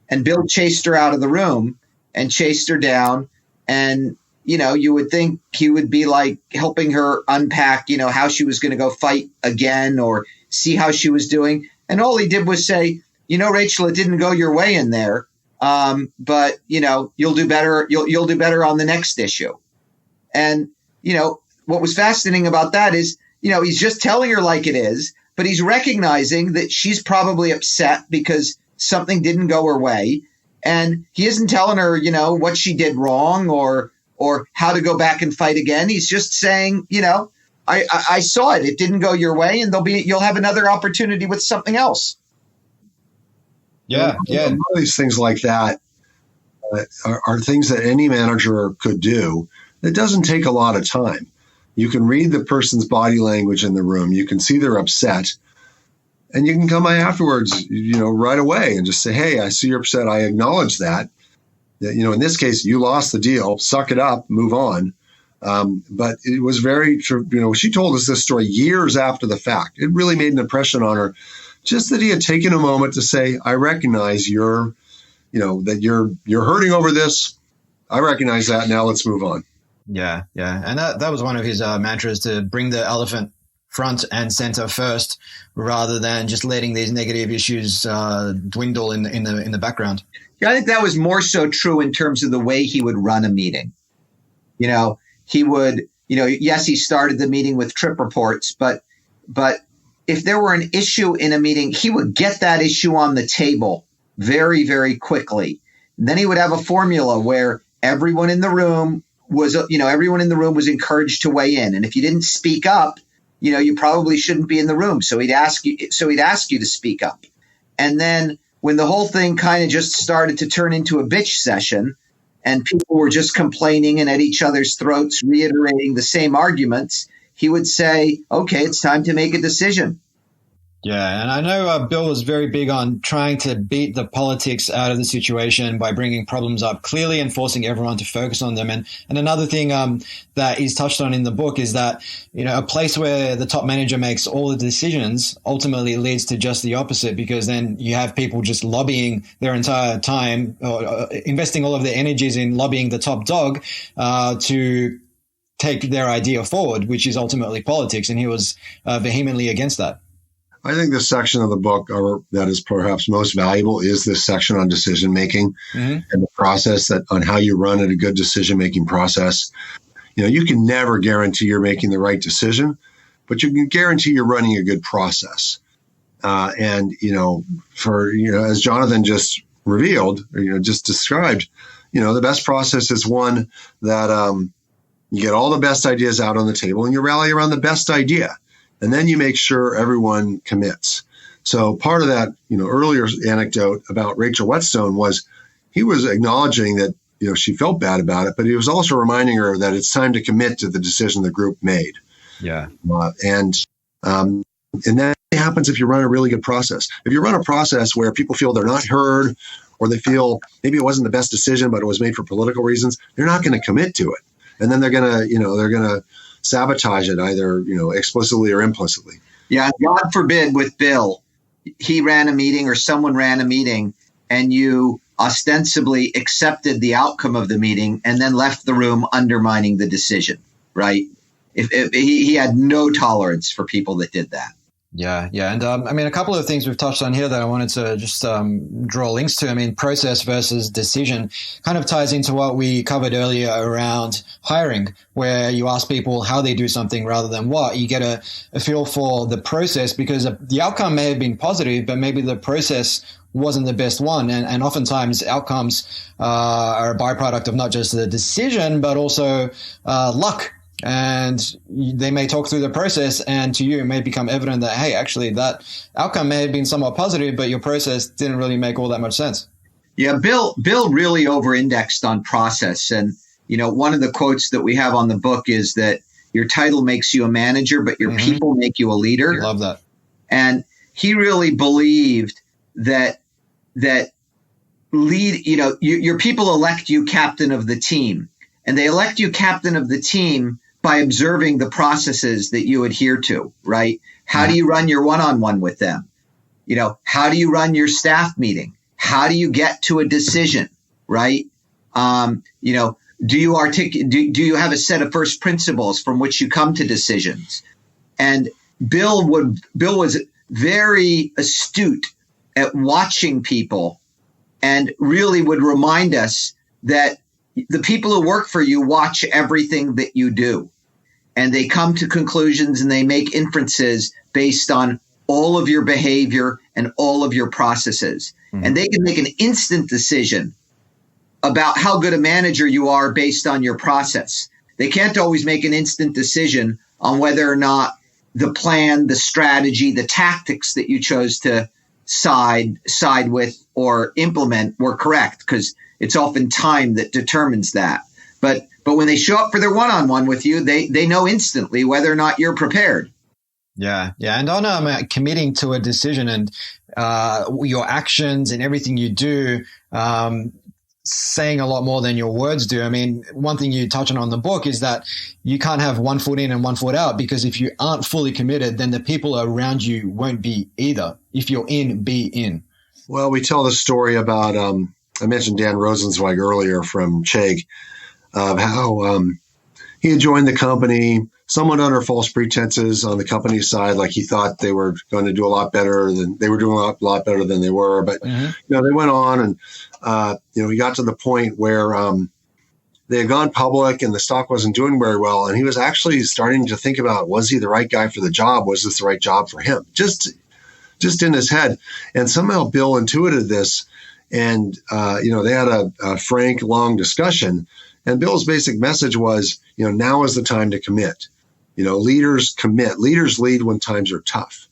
And Bill chased her out of the room and chased her down. And, you would think he would be like helping her unpack, how she was going to go fight again or see how she was doing. And all he did was say, Rachel, it didn't go your way in there. But, you'll do better. You'll do better on the next issue. And, what was fascinating about that is, he's just telling her like it is, but he's recognizing that she's probably upset because something didn't go her way. And he isn't telling her, what she did wrong or how to go back and fight again. He's just saying, I saw it. It didn't go your way, and you'll have another opportunity with something else. Yeah. A lot of these things like that are things that any manager could do. It doesn't take a lot of time. You can read the person's body language in the room. You can see they're upset. And you can come by afterwards, right away and just say, hey, I see you're upset. I acknowledge that. In this case, you lost the deal, suck it up, move on. But it was very, she told us this story years after the fact. It really made an impression on her. Just that he had taken a moment to say, I recognize that you're hurting over this. I recognize that. Now let's move on. Yeah. And that was one of his mantras, to bring the elephant front and center first, rather than just letting these negative issues dwindle in the background. Yeah, I think that was more so true in terms of the way he would run a meeting. He would, yes, he started the meeting with trip reports, but if there were an issue in a meeting, he would get that issue on the table very, very quickly. And then he would have a formula where everyone in the room was encouraged to weigh in. And if you didn't speak up, you probably shouldn't be in the room. So he'd ask you to speak up. And then when the whole thing kind of just started to turn into a bitch session, and people were just complaining and at each other's throats, reiterating the same arguments, he would say, okay, it's time to make a decision. Yeah, and I know Bill was very big on trying to beat the politics out of the situation by bringing problems up clearly and forcing everyone to focus on them. And another thing that is touched on in the book is that, a place where the top manager makes all the decisions ultimately leads to just the opposite, because then you have people just lobbying their entire time, or investing all of their energies in lobbying the top dog to take their idea forward, which is ultimately politics. And he was vehemently against that. I think this section of the book that is perhaps most valuable is this section on decision making and the process on how you run a good decision making process. You can never guarantee you're making the right decision, but you can guarantee you're running a good process. As Jonathan just revealed, just described, the best process is one that you get all the best ideas out on the table and you rally around the best idea. And then you make sure everyone commits. So part of that, earlier anecdote about Rachel Whetstone was he was acknowledging that, she felt bad about it, but he was also reminding her that it's time to commit to the decision the group made. Yeah. And that happens if you run a really good process. If you run a process where people feel they're not heard, or they feel maybe it wasn't the best decision, but it was made for political reasons, they're not going to commit to it. And then they're going to sabotage it either, explicitly or implicitly. Yeah. God forbid with Bill, he ran a meeting or someone ran a meeting and you ostensibly accepted the outcome of the meeting and then left the room undermining the decision, right? If he had no tolerance for people that did that. Yeah. And a couple of things we've touched on here that I wanted to just draw links to. Process versus decision kind of ties into what we covered earlier around hiring, where you ask people how they do something rather than what. You get a feel for the process, because the outcome may have been positive, but maybe the process wasn't the best one. And oftentimes outcomes are a byproduct of not just the decision, but also luck. And they may talk through the process, and to you it may become evident that, hey, actually that outcome may have been somewhat positive, but your process didn't really make all that much sense. Yeah, Bill really over-indexed on process. And, one of the quotes that we have on the book is that your title makes you a manager, but your people make you a leader. I love that. And he really believed that your people elect you captain of the team, and they elect you captain of the team by observing the processes that you adhere to, right? How do you run your one-on-one with them? How do you run your staff meeting? How do you get to a decision, right? Do you have a set of first principles from which you come to decisions? And Bill was very astute at watching people, and really would remind us that the people who work for you watch everything that you do, and they come to conclusions and they make inferences based on all of your behavior and all of your processes. And they can make an instant decision about how good a manager you are based on your process. They can't always make an instant decision on whether or not the plan, the strategy, the tactics that you chose to side with or implement were correct, because it's often time that determines that. But when they show up for their one-on-one with you, they know instantly whether or not you're prepared. Yeah. And on committing to a decision and your actions and everything you do, saying a lot more than your words do. I mean, one thing you touch on the book is that you can't have one foot in and one foot out, because if you aren't fully committed, then the people around you won't be either. If you're in, be in. Well, we tell the story about, I mentioned Dan Rosenzweig earlier from Chegg, of how he had joined the company somewhat under false pretenses on the company side, like he thought they were going to do a lot better than they were doing, a lot better than they were. But they went on, and he got to the point where they had gone public and the stock wasn't doing very well, and he was actually starting to think about, was he the right guy for the job? Was this the right job for him? Just in his head. And somehow Bill intuited this, and they had a frank, long discussion. And Bill's basic message was, now is the time to commit. Leaders commit. Leaders lead when times are tough.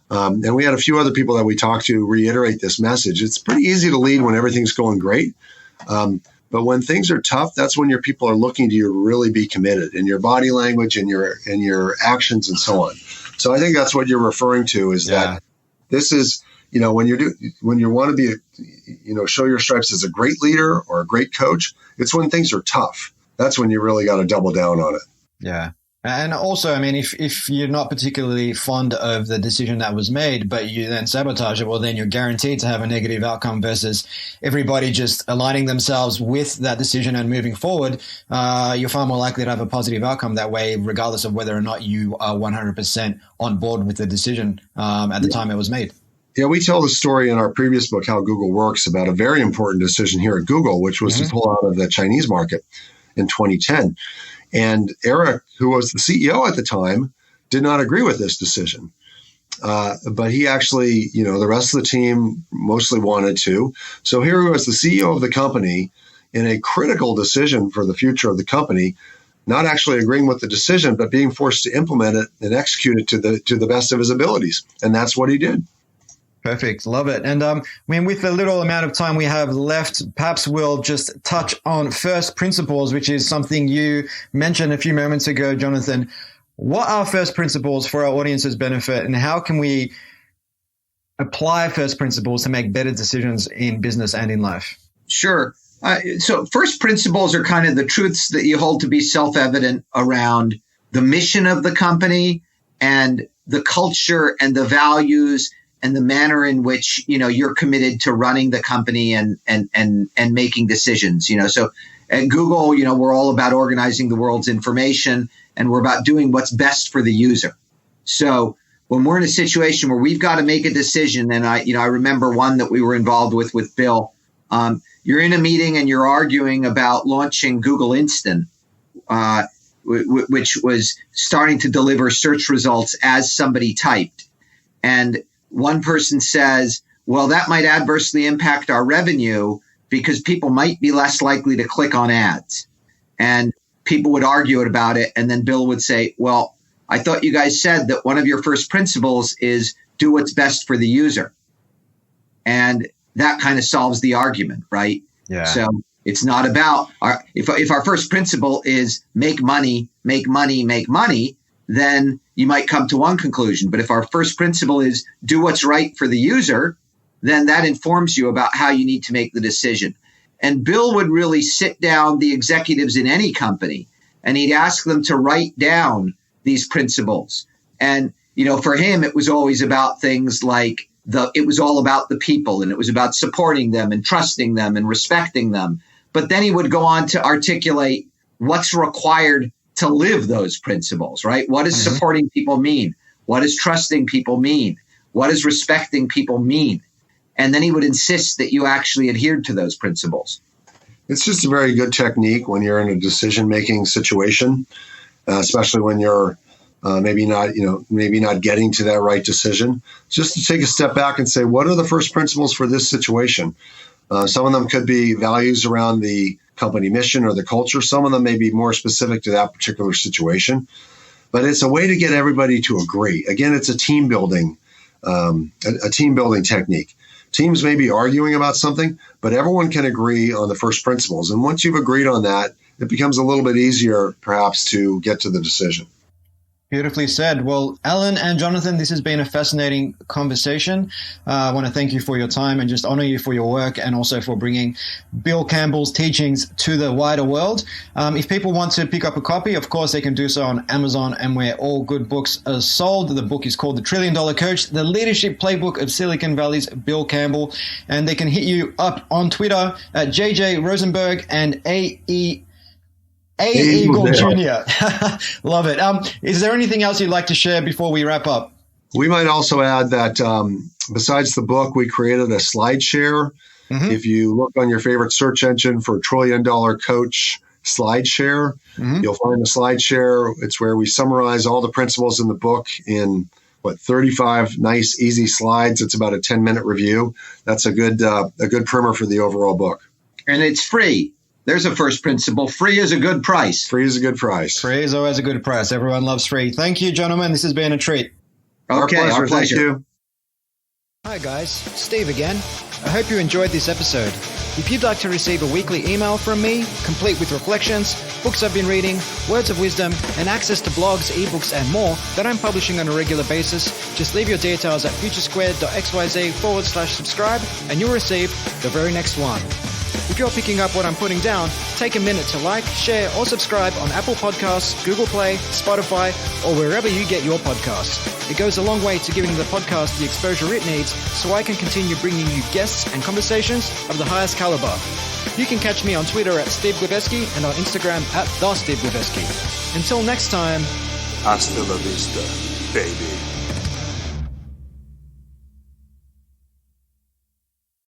And we had a few other people that we talked to reiterate this message. It's pretty easy to lead when everything's going great. But when things are tough, that's when your people are looking to you to really be committed in your body language and your actions and so on. So I think that's what you're referring to, is that this is, when you want to be, show your stripes as a great leader or a great coach, it's when things are tough. That's when you really got to double down on it. Yeah. And also, I mean, if you're not particularly fond of the decision that was made, but you then sabotage it, well, then you're guaranteed to have a negative outcome versus everybody just aligning themselves with that decision and moving forward. You're far more likely to have a positive outcome that way, regardless of whether or not you are 100% on board with the decision at the time it was made. Yeah, we tell the story in our previous book, How Google Works, about a very important decision here at Google, which was to pull out of the Chinese market in 2010. And Eric, who was the CEO at the time, did not agree with this decision. But he actually, the rest of the team mostly wanted to. So here he was, the CEO of the company, in a critical decision for the future of the company, not actually agreeing with the decision, but being forced to implement it and execute it to the best of his abilities. And that's what he did. Perfect. Love it. And with the little amount of time we have left, perhaps we'll just touch on first principles, which is something you mentioned a few moments ago, Jonathan. What are first principles for our audience's benefit, and how can we apply first principles to make better decisions in business and in life? Sure. So first principles are kind of the truths that you hold to be self-evident around the mission of the company and the culture and the values and the manner in which, you're committed to running the company and making decisions. So at Google, we're all about organizing the world's information, and we're about doing what's best for the user. So when we're in a situation where we've got to make a decision, and I remember one that we were involved with Bill, you're in a meeting and you're arguing about launching Google Instant, which was starting to deliver search results as somebody typed. And one person says, well, that might adversely impact our revenue because people might be less likely to click on ads. And people would argue about it. And then Bill would say, well, I thought you guys said that one of your first principles is do what's best for the user. And that kind of solves the argument, right? Yeah. So it's not about if our first principle is make money, then you might come to one conclusion. But if our first principle is do what's right for the user, then that informs you about how you need to make the decision. And Bill would really sit down the executives in any company, and he'd ask them to write down these principles. And, for him, it was always about things like it was all about the people, and it was about supporting them and trusting them and respecting them. But then he would go on to articulate what's required to live those principles, right? What does supporting people mean? What does trusting people mean? What does respecting people mean? And then he would insist that you actually adhered to those principles. It's just a very good technique when you're in a decision-making situation, especially when you're maybe not getting to that right decision. Just to take a step back and say, what are the first principles for this situation? Some of them could be values around the company mission or the culture. Some of them may be more specific to that particular situation. But it's a way to get everybody to agree. Again, it's a team building, a team building technique. Teams may be arguing about something, but everyone can agree on the first principles. And once you've agreed on that, it becomes a little bit easier, perhaps, to get to the decision. Beautifully said. Well, Alan and Jonathan, this has been a fascinating conversation. I want to thank you for your time and just honor you for your work and also for bringing Bill Campbell's teachings to the wider world. If people want to pick up a copy, of course, they can do so on Amazon and where all good books are sold. The book is called The $1 Trillion Coach, The Leadership Playbook of Silicon Valley's Bill Campbell. And they can hit you up on Twitter at JJ Rosenberg and Eagle Jr. Love it. Is there anything else you'd like to share before we wrap up? We might also add that besides the book, we created a slide share. Mm-hmm. If you look on your favorite search engine for $1 Trillion Coach slide share, mm-hmm. you'll find the slide share. It's where we summarize all the principles in the book in 35 nice, easy slides. It's about a 10-minute review. That's a good primer for the overall book. And it's free. There's a first principle. Free is a good price. Free is a good price. Free is always a good price. Everyone loves free. Thank you, gentlemen. This has been a treat. Okay, our pleasure. Thank you. Hi, guys. Steve again. I hope you enjoyed this episode. If you'd like to receive a weekly email from me, complete with reflections, books I've been reading, words of wisdom, and access to blogs, ebooks, and more that I'm publishing on a regular basis, just leave your details at futuresquared.xyz/subscribe and you'll receive the very next one. If you're picking up what I'm putting down, take a minute to like, share, or subscribe on Apple Podcasts, Google Play, Spotify, or wherever you get your podcasts. It goes a long way to giving the podcast the exposure it needs so I can continue bringing you guests and conversations of the highest caliber. You can catch me on Twitter at Steve Gliveski and on Instagram at TheSteveGliveski. Until next time. Hasta la vista, baby.